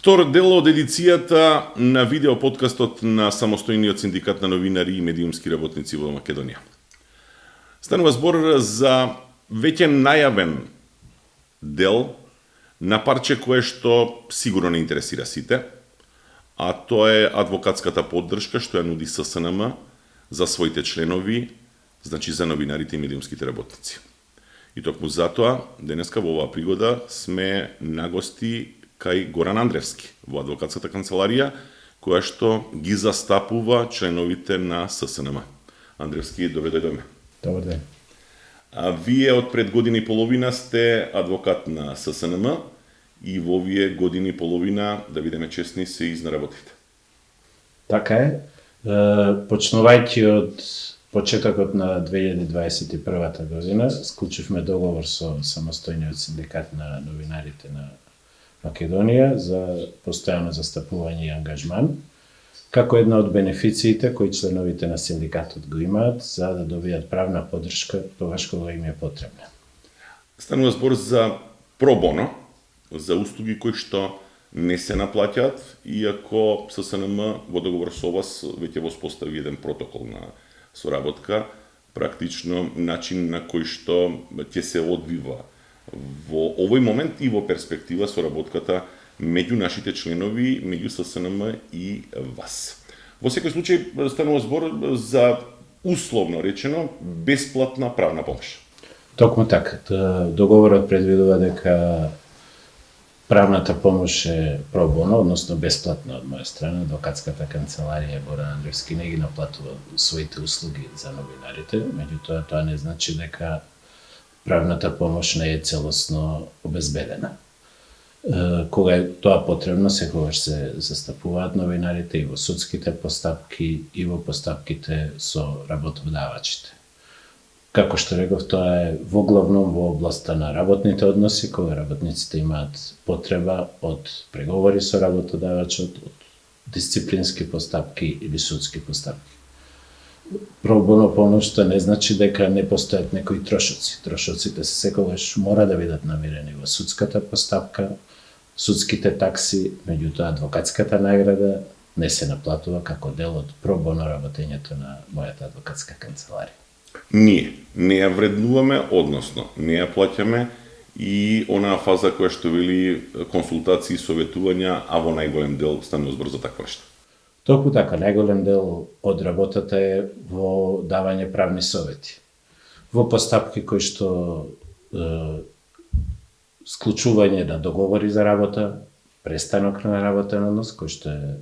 Втор дел од едицијата на видео подкастот на самостојниот синдикат на новинари и медиумски работници во Македонија. Станува збор за веќе најавен дел на парче кое што сигурно не интересира сите, а тоа е адвокатската поддршка што ја нуди ССНМ за своите членови, значи за новинарите и медиумските работници. И токму затоа, денеска во оваа пригода сме на гости кај Горан Андревски во адвокатската канцеларија, која што ги застапува членовите на ССНМ. Андревски, добре дојдоме. Добар ден. А вие од пред година и половина сте адвокат на ССНМ и во овие години и половина, да бидеме честни, се изнаработите. Така е. Почнувајќи од почетокот на 2021 година, склучивме договор со самостојниот синдикат на новинарите на Македонија за постојано застапување и ангажман, како една од бенефициите кои членовите на синдикатот го имаат за да добијат правна поддршка тогаш кога им е потребна. Станува збор за пробоно, за услуги кои што не се наплаќаат, иако ССНМ во договор со вас веќе воспостави еден протокол на соработка, практично начин на кој што ќе се одвива во овој момент и во перспектива соработката меѓу нашите членови, меѓу ССНМ и вас. Во секој случај станува збор за условно речено бесплатна правна помош. Токму така. Договорот предвидува дека правната помош е пробоно, односно бесплатна од моја страна. Адвокатската канцеларија Горан Андревски не ги наплатува своите услуги за новинарите, меѓутоа тоа не значи дека правната помош не е целосно обезбедена. Кога е тоа потребно, секогаш се застапуваат новинарите и во судските постапки и во постапките со работодавачите. Како што реков, тоа е во главном во областа на работните односи, кога работниците имаат потреба од преговори со работодавачот, од дисциплински постапки или судски постапки. Пробоно помошта не значи дека не постојат некои трошоци. Трошоците секогаш мора да бидат намирени во судската постапка, судските такси, меѓутоа адвокатската награда не се наплатува како дел од пробоно работењето на мојата адвокатска канцеларија. Ние не ја вреднуваме, односно не ја плаќаме и онаа фаза која што вели консултации и советувања, а во најголем дел станува збор за такво нешто. Токму така, најголем дел од работата е во давање правни совети. Во постапки кои што склучување на договори за работа, престанок на работен однос, кој што е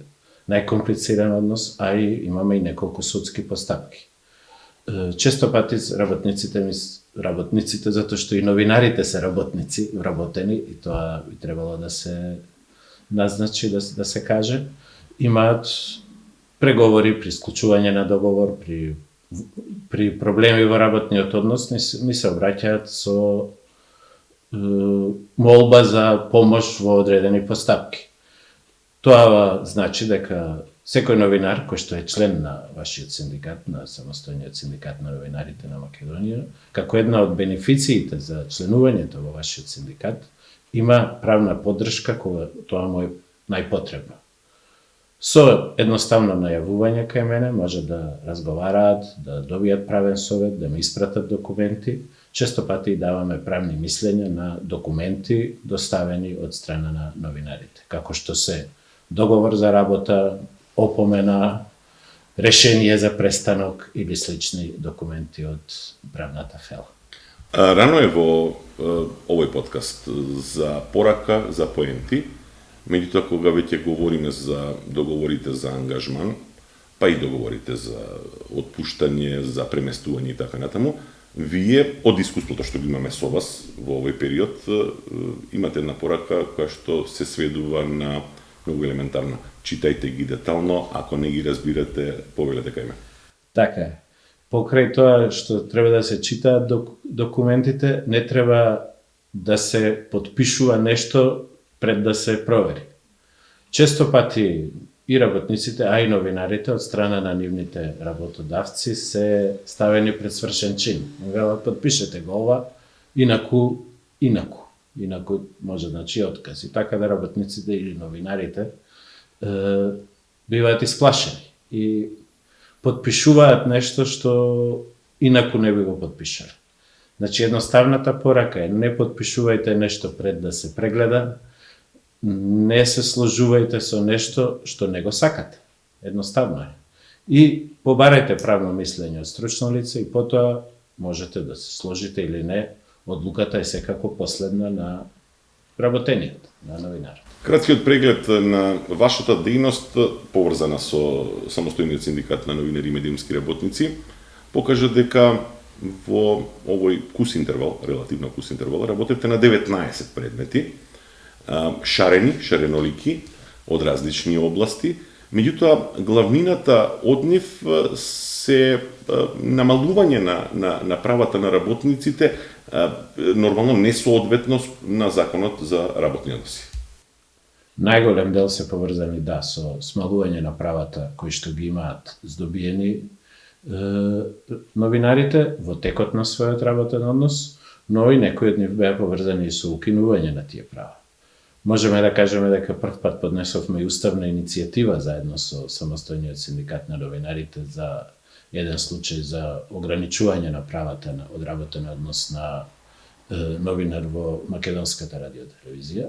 најкомплициран однос, а и имаме и неколку судски постапки. Често пати работниците, затоа што и новинарите се работници, вработени, и тоа би требало да се назначи, да се каже, имаат преговори при склучување на договор, при проблеми во работниот однос, ми се обраќаат со молба за помош во одредени постапки. Тоа значи дека секој новинар кој што е член на вашиот синдикат, на самостојниот синдикат на новинарите на Македонија, како една од бенефициите за членувањето во вашиот синдикат, има правна поддршка кога тоа му е најпотребно. Со едноставно најавување кај мене може да разговараат, да добијат правен совет, да ми испратат документи. Често пати и даваме правни мислења на документи доставени од страна на новинарите, како што се договор за работа, опомена, решение за престанок или слични документи од правната фела. Рано е во овој подкаст за порака, за поенти, меѓутоа кога веќе говориме за договорите за ангажман, па и договорите за отпуштање, за преместување и така натаму, вие од искуството што го имаме со вас во овој период имате една порака која што се сведува на многу елементарно. Читајте ги детално, ако не ги разбирате, повелете кај мене. Така е. Покрај тоа што треба да се читаат документите, не треба да се подпишува нешто пред да се провери. Често пати и работниците, а и новинарите од страна на нивните работодавци се ставени пред свршен чин. Велат, подпишете го ова, инаку. инаку може значи отказ. И така да работниците или новинарите биваат исплашени и потпишуваат нешто што инаку не би го потпишале. Значи едноставната порака е не потпишувајте нешто пред да се прегледа, не се сложувајте со нешто што не го сакате. Едноставно е. И побарајте правно мислење од стручно лице и потоа можете да се сложите или не. Одлуката е секако последна на работениот, на новинарот. Краткиот преглед на вашата дејност, поврзана со самостојниот синдикат на новинари и медиумски работници, покажа дека во овој кус интервал, релативно кус интервал, работите на 19 предмети, шаренолики, од различни области, меѓутоа главнината од нив се намалување на правата на работниците, нормално несоодветност на законот за работни односи. Најголем дел се поврзани со смалување на правата кои што ги имаат здобиени новинарите во текот на својот работен однос, но и некои од нив беа поврзани со укинување на тие права. Можеме да кажеме дека прв пат поднесовме и уставна иницијатива заедно со самостојниот синдикат на новинарите за еден случај за ограничување на правата од работен однос на новинар во македонската радиотелевизија.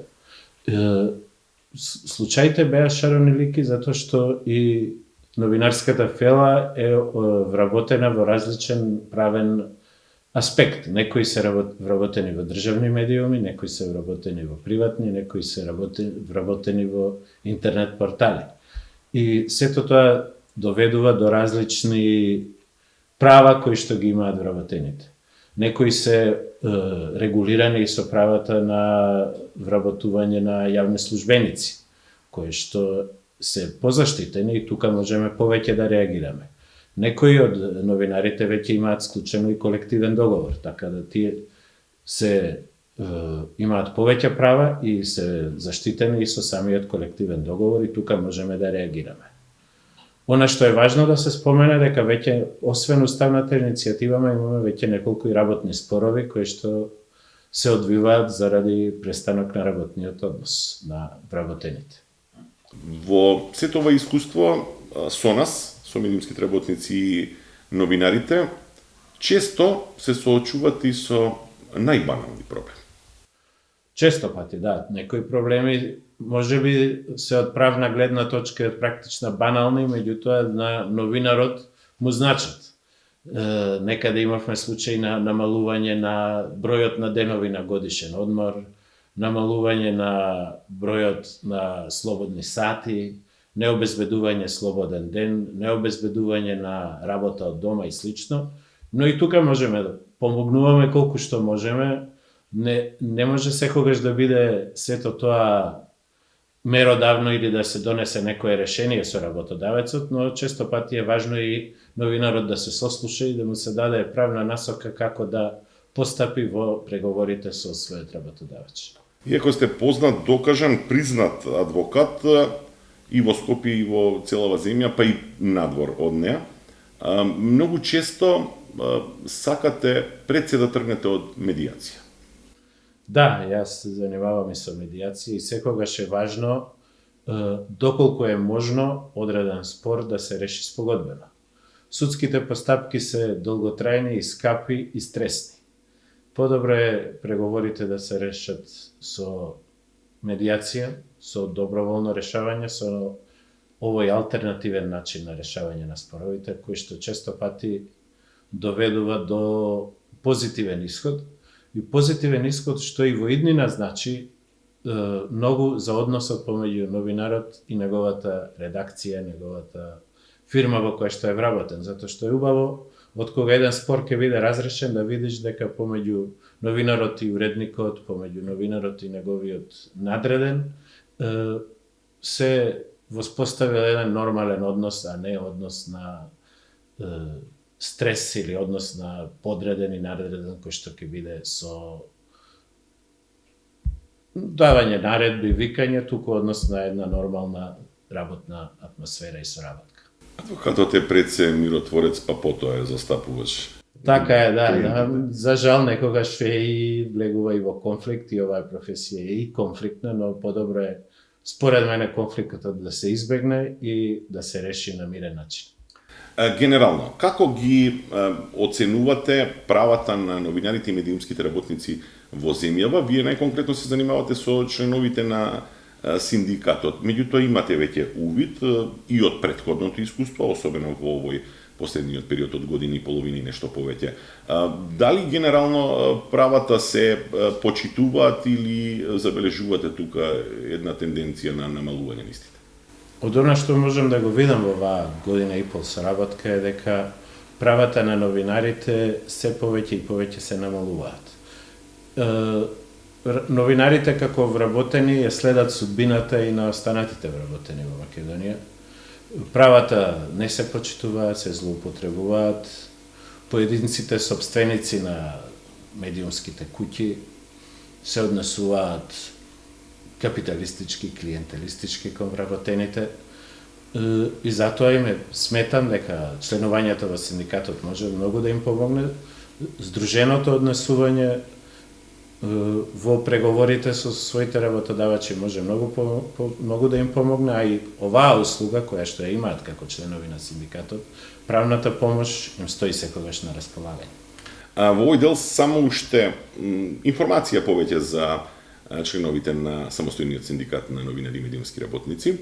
Случаите беа шаронолики затоа што и новинарската фела е вработена во различен правен аспект. Некои се вработени во државни медиуми, некои се вработени во приватни, некои се вработени во интернет портали. И сето тоа доведува до различни права кои што ги имаат вработените. Некои се регулирани со правата на вработување на јавни службеници, кои што се позаштитени и тука можеме повеќе да реагираме. Некои од новинарите веќе имаат склучено и колективен договор, така да тие се имаат повеќе права и се заштитени и со самиот колективен договор и тука можеме да реагираме. Она што е важно да се спомене дека веќе освен уставната иницијатива имаме веќе неколку и работни спорови кои што се одвиваат заради престанок на работниот однос на вработените. Во сето ова искуство со нас, со медиумските работници и новинарите, често се соочуваат и со најбанални проблеми. Често пати, да, некои проблеми можеби се од правна гледна точка и од практична банални, меѓутоа на новинарот му значат. Некаде имавме случај на намалување на бројот на денови на годишен одмор, намалување на бројот на слободни сати, необезбедување слободен ден, необезбедување на работа од дома и слично, но и тука можеме да помогнуваме колку што можеме. Не може секогаш да биде сето тоа меродавно или да се донесе некое решение со работодавецот, но често пати е важно и новинарот да се сослуша и да му се даде правна насока како да постапи во преговорите со својот работодавец. Иако сте познат, докажан, признат адвокат и во Скопје и во целава земја, па и надвор од неа, многу често сакате пред се да тргнете од медијација. Да, јас се занимавам и со медијација и секогаш е важно доколку е можно одреден спор да се реши спогодбено. Судските постапки се долготрајни и скапи и стресни. Подобро е преговорите да се решат со медијација, со доброволно решавање, со овој алтернативен начин на решавање на споровите, кои што често пати доведува до позитивен исход. И позитивен исход што и во иднина значи многу за односот помеѓу новинарот и неговата редакција, неговата фирма во која што е вработен, затоа што е убаво од кога еден спор ќе биде разрешен да видиш дека помеѓу новинарот и уредникот, помеѓу новинарот и неговиот надреден се воспоставил еден нормален однос, а не однос на стрес или однос на подреден и надреден кој што ќе биде со давање наредби, викање, туку однос на една нормална работна атмосфера и соработка. Адвокатот е пред се миротворец, па потоа е застапувач. Така е, да, клиентите. за жал некогаш и влегува и во конфликт и оваа професија е и конфликтна, но подобро е според мене конфликтот да се избегне и да се реши на мирен начин. Генерално, како ги оценувате правата на новинарите и медиумските работници во земјава? Вие најконкретно се занимавате со членовите на синдикатот. Меѓутоа имате веќе увид и од претходното искуство, особено во овој последниот период од година и половина и нешто повеќе. Дали генерално правата се почитуваат или забележувате тука една тенденција на намалување на истите? Од она што можам да го видам во оваа година и пол соработка е дека правата на новинарите се повеќе и повеќе се намалуваат. Новинарите како вработени ја следат судбината и на останатите вработени во Македонија. Правата не се почитуваат, се злоупотребуваат. Поединците собственици на медиумските куќи се однесуваат капиталистички, клиентелистички кон вработените. И затоа сметам дека членувањето во синдикатот може многу да им помогне. Сдруженото однесување во преговорите со своите работодавачи може многу да им помогне, а и оваа услуга која што ја имаат како членови на синдикатот, правната помош им стои секогаш на располагање. Во овој дел само уште информација повеќе за членовите на самостојниот синдикат на новинари и медиумски работници.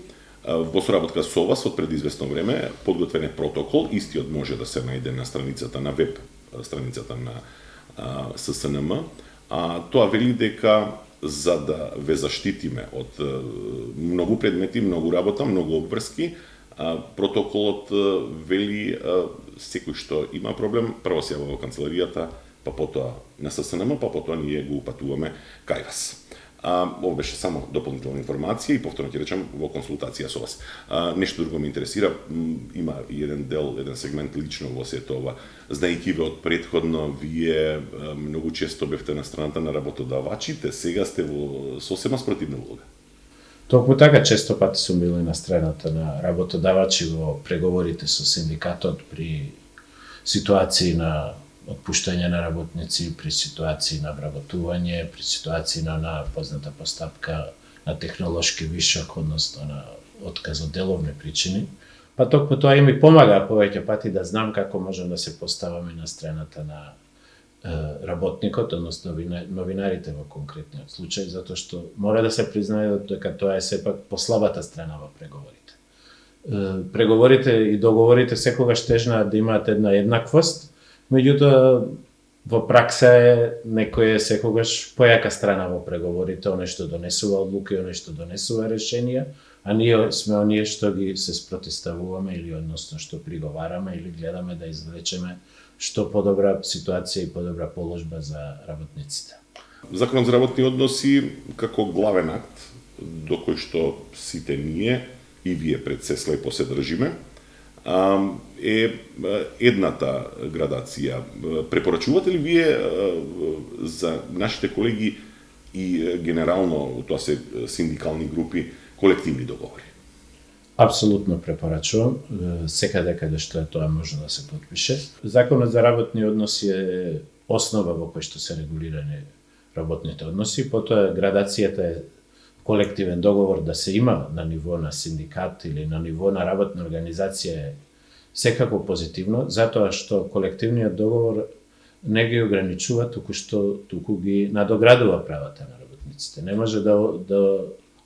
Во соработка со вас од пред известно време подготвен е протокол, истиот може да се најде на страницата на веб страницата на ССНМ. Тоа вели дека за да ве заштитиме од многу предмети, многу работа, многу обврски, протоколот вели секој што има проблем, прво се јавува во канцеларијата, па потоа на ССНМ, па потоа ние го упатуваме кај вас. Ово беше само дополнителна информација и повторно ќе речам во консултација со вас. Нешто друго ме интересира, има и еден дел, еден сегмент лично во сето ова. Знаејќи ве од претходно, вие многу често бевте на страната на работодавачите, сега сте во сосема спротивна улога. Токму така, често пати сум бил и на страната на работодавачи во преговорите со синдикатот при ситуации на отпуштање на работници, при ситуации на вработување, при ситуации на позната постапка на технолошки вишок, односно на отказ од деловни причини. Па токму тоа и ми помага повеќе пати да знам како можам да се поставаме на страната на работникот, односно новинарите во конкретниот случај, затоа што мора да се признае дека тоа е сепак послабата страна во преговорите. Преговорите и договорите секогаш тежнаат да имаат една еднаквост, меѓутоа во пракса е некој е секогаш појака страна во преговорите, оне што донесува одлуки, оне што донесува решенија, а ние сме оние што ги се спротивставуваме или односно што приговараме или гледаме да извлечеме што подобра ситуација и подобра положба за работниците. Законот за работни односи како главен акт до кој што сите ние и вие пред се слепо се држиме, е едната градација. Препорачувате ли вие за нашите колеги и генерално, тоа се синдикални групи, колективни договори? Апсолутно препорачувам, секаде каде што е тоа може да се потпише. Законот за работни односи е основа во кој што се регулирани работните односи, потоа градацијата е колективен договор да се има на ниво на синдикат или на ниво на работна организација е секако позитивно, затоа што колективниот договор не ги ограничува, туку ги надоградува правата на работниците. Не може да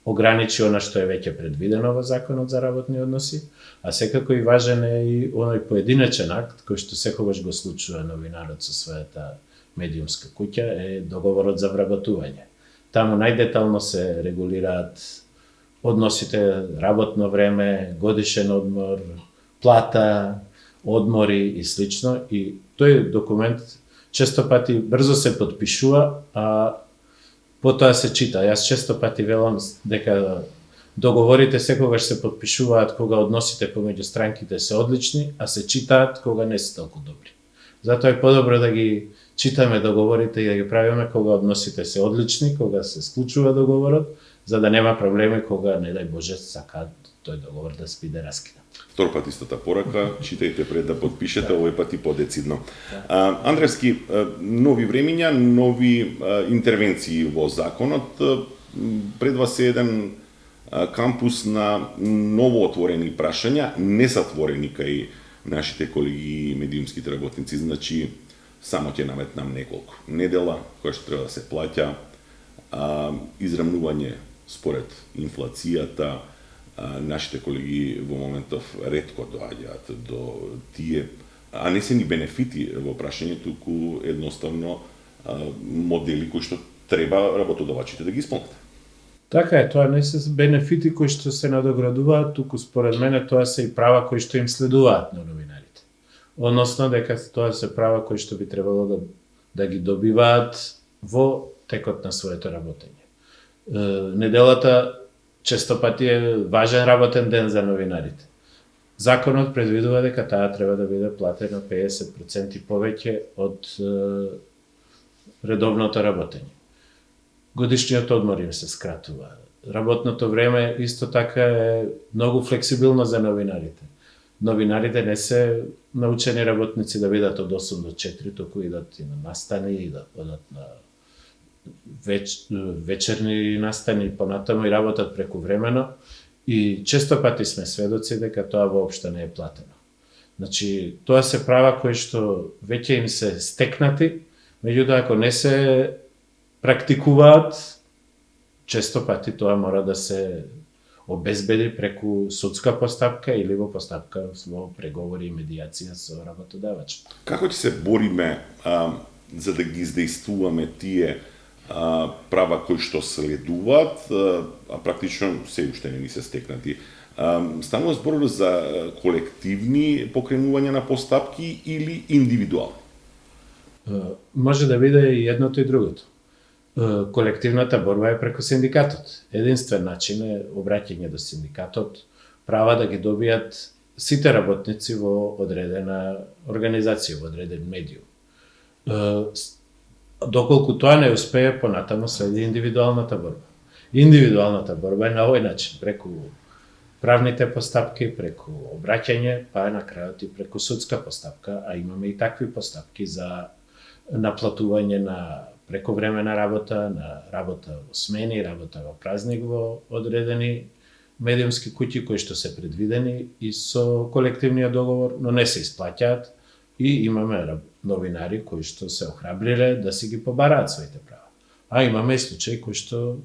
ограничи она што е веќе предвидено во Законот за работни односи, а секако и важен е и оној поединечен акт кој што секогаш го случува новинарот со својата медиумска куќа е договорот за вработување. Таму најдетално се регулираат односите, работно време, годишен одмор, плата, одмори и слично. И тој документ често пати брзо се подпишува, а потоа се чита. Јас често пати велам дека договорите секогаш се подпишуваат кога односите помеѓу странките се одлични, а се читаат кога не се толку добри. Затоа е подобро да ги читаме договорите и да ги правиме кога односите се одлични, кога се склучува договорот, за да нема проблеми кога, не дај Боже, сакаат тој договор да биде раскинат. Втор пат истата порака, читајте пред да подпишете, овој пат и подецидно. Андревски, нови времиња, нови интервенции во законот, пред вас е еден кампус на новоотворени прашања, несатворени кај нашите колеги медиумските работници, значи само ќе наметнам неколку. Недела, која што треба да се плаќа, израмнување според инфлацијата, нашите колеги во моментов ретко доаѓаат до тие, а не се ни бенефити во прашање, туку едноставно модели кои што треба работодавачите да ги исполнат. Така е, тоа не се бенефити кои што се надоградуваат, туку според мене тоа се и права кои што им следуваат на новинарите. Односно дека тоа се права кои што би требало да ги добиваат во текот на своето работење. Неделата често пати е важен работен ден за новинарите. Законот предвидува дека таа треба да биде платена 50% повеќе од редовното работење. Годишниот одмор им се скратува. Работното време исто така е многу флексибилно за новинарите. Новинарите не се научени работници да бидат од 8 до 4, туку идат и на настани, и да одат на вечерни настани понатаму и работат прекувремено. И често пати сме сведоци дека тоа воопшто не е платено. Значи, тоа се права кои што веќе им се стекнати, меѓутоа ако не се практикуваат, често пати тоа мора да се обезбеди преку судска постапка или во постапка во преговори и медијација со работодавач. Како ќе се бориме за да ги издействуваме тие права кои што следуваат, а практично се уште не ни се стекнати? Станува збор за колективни покренувања на постапки или индивидуални? Може да биде и едното и другото. Колективната борба е преку синдикатот. Единствен начин е обраќање до синдикатот, права да ги добијат сите работници во одредена организација, во одреден медиум. Доколку тоа не успее, понатаму следи индивидуалната борба. Индивидуалната борба е на овој начин, преку правните постапки, преку обраќање, па на крајот и преку судска постапка, а имаме и такви постапки за наплатување на прековремена работа, на работа во смени, работа во празник во одредени медиумски куќи кои што се предвидени и со колективниот договор, но не се исплаќаат и имаме новинари кои што се охрабриле да си ги побараат своите права. А имаме и случаи кои што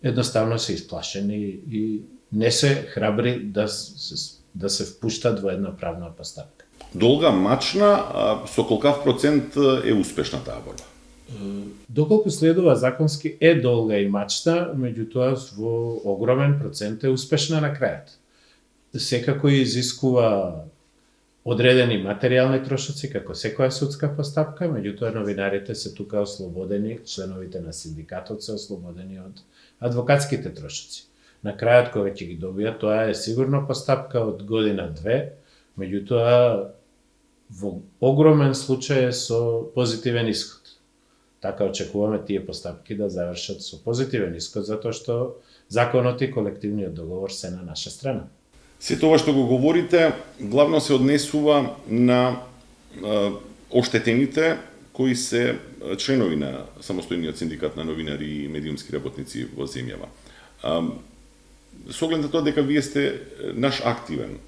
едноставно се исплашени и не се храбри да се впуштат во една правна постапка. Долга, мачна, со колкав процент е успешна таа борба? Доколку следува законски е долга и мачна, меѓутоа во огромен процент е успешна на крајот. Секако изискува одредени материјални трошоци, како секоја судска постапка, меѓутоа новинарите се тука ослободени, членовите на синдикатот се ослободени од адвокатските трошоци. На крајот, кога ќе ги добијат, тоа е сигурно постапка од година-две, меѓутоа во огромен случај е со позитивен исход. Така очекуваме тие постапки да завршат со позитивен исход, затоа што законот и колективниот договор се на наша страна. Се тоа што го говорите, главно се однесува на оштетените кои се членови на самостојниот синдикат на новинари и медиумски работници во земјава. Со оглед на тоа дека вие сте наш активен,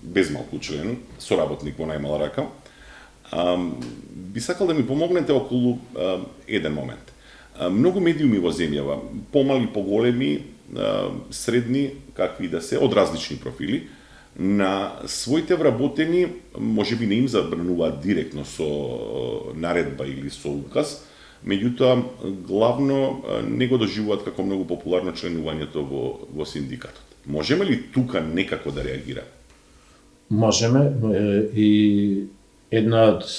безмалку член, соработник во најмала рака, би сакал да ми помогнете околу еден момент. Многу медиуми во земјава, помали, поголеми, средни, какви да се, од различни профили, на своите вработени, можеби не им забрануваат директно со наредба или со указ, меѓутоа главно не го доживуваат како многу популарно членувањето во синдикатот. Можеме ли тука некако да реагираме? Можеме и една од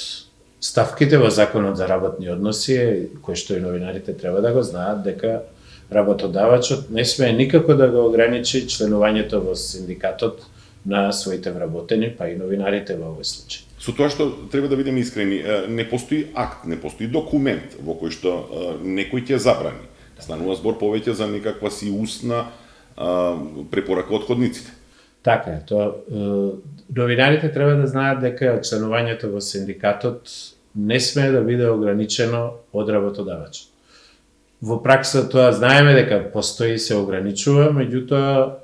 ставките во Законот за работни односи е, кој што и новинарите треба да го знаат, дека работодавачот не смее никако да го ограничи членувањето во синдикатот на своите вработени, па и новинарите во овој случај. Со тоа што треба да бидеме искрени, не постои акт, не постои документ во кој што некој ќе забрани. Станува збор повеќе за некаква си устна препорака од ходниците. Така е, новинарите треба да знаат дека членувањето во синдикатот не смее да биде ограничено од работодавачот. Во пракса тоа знаеме дека постои и се ограничува, меѓутоа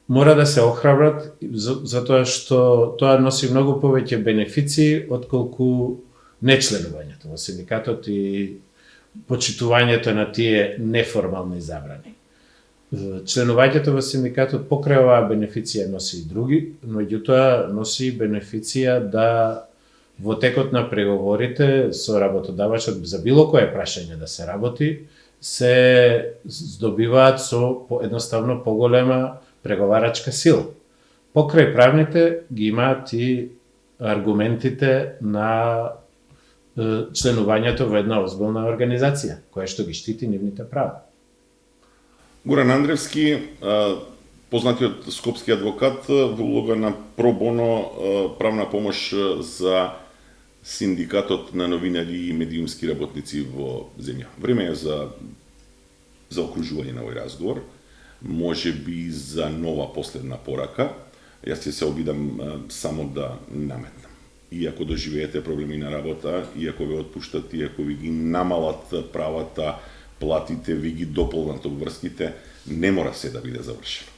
мора да се охрабрат затоа што тоа носи многу повеќе бенефиции отколку нечленувањето во синдикатот и почитувањето на тие неформални забрани. Членувањето во синдикатот покрај оваа бенефиција носи и други, меѓутоа носи и бенефиција да во текот на преговорите со работодавачот за било кое прашање да се работи, се здобиваат со едноставно поголема преговарачка сила. Покрај правните ги имаат и аргументите на членувањето во една озбилна организација, која што ги штити нивните права. Горан Андревски, познатиот скопски адвокат, во улога на про боно правна помош за синдикатот на новинари и медиумски работници во земја. Време е за окружување на овој разговор, може би за нова последна порака. Јас ќе се обидам само да наметнам. Иако доживеете проблеми на работа, иако ве отпуштат, иако ви ги намалат правата, платите, ви ги дополнат обврските, не мора се да биде завршено.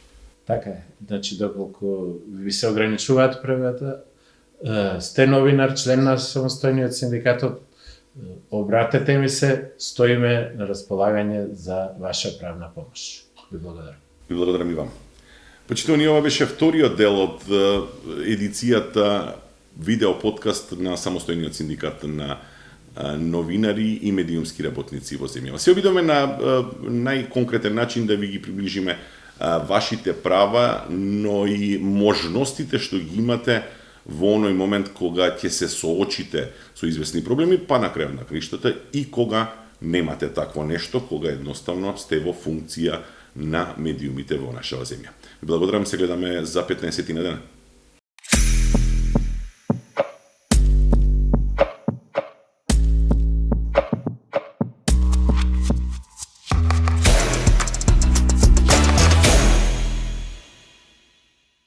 Така е. Значи, доколку ви се ограничуваат правата, сте новинар, член на самостојниот синдикатот, обратете ми се, стоиме на располагање за ваша правна помош. Ви благодарам. Ви благодарам и вам. Почитувани, ова беше вториот дел од едицијата видео подкаст на самостојниот синдикат на новинари и медиумски работници во земјава. Се обидуваме на најконкретен начин да ви ги приближиме вашите права, но и можностите што ги имате во оној момент кога ќе се соочите со известни проблеми, па на крајот на краиштата и кога немате такво нешто, кога едноставно сте во функција на медиумите во нашава земја. Ви благодарам, се гледаме за 15 на ден.